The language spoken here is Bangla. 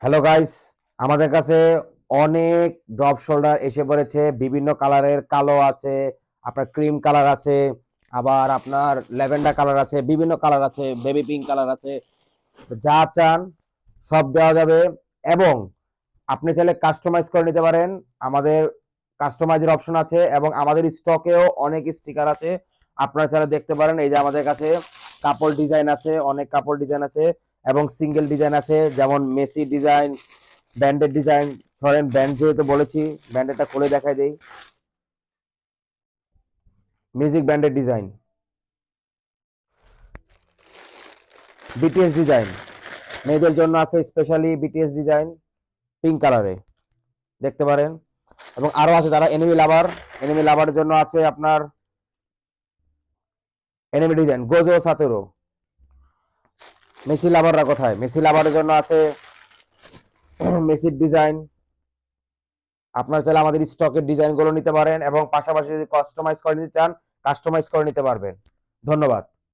হ্যালো গাইস, আমাদের কাছে অনেক ড্রপ শোল্ডার এসে পড়েছে। বিভিন্ন কালারের, কালো আছে, আপনার ক্রিম কালার আছে, আবার আপনার ল্যাভেন্ডার কালার আছে, বিভিন্ন কালার আছে, বেবি পিঙ্ক কালার আছে। তো যা চান সব দেওয়া যাবে। এবং আপনি চাইলে কাস্টমাইজ করে নিতে পারেন। আমাদের কাস্টমাইজের অপশন আছে এবং আমাদের স্টকেও অনেক স্টিকার আছে। আপনারা চাইলে দেখতে পারেন। এই যে আমাদের কাছে কাপড় ডিজাইন আছে, অনেক কাপড় ডিজাইন আছে এবং সিঙ্গেল ডিজাইন আছে, যেমন মেসি ডিজাইন, ব্যান্ডেড ডিজাইন। ধরেন ব্যান্ড যেহেতু বলেছি, ব্যান্ডেডটা খুলে দেখাই দেই। Music branded design, BTS design, মেয়েদের জন্য আছে স্পেশালি বিটিএস ডিজাইন পিঙ্ক কালারে, দেখতে পারেন। এবং আরো আছে যারা এনিমি লাভার, এনিমি লাভারের জন্য আছে আপনার এনিমি ডিজাইন গোজো সাতেরো। মেসি লাভাররা কোথায়? মেসি লাভারের জন্য আছে মেসির ডিজাইন। আপনারা চাইলে আমাদের স্টকের ডিজাইন গুলো নিতে পারেন এবং পাশাপাশি যদি কাস্টমাইজ করে নিতে চান, কাস্টমাইজ করে নিতে পারবেন। ধন্যবাদ।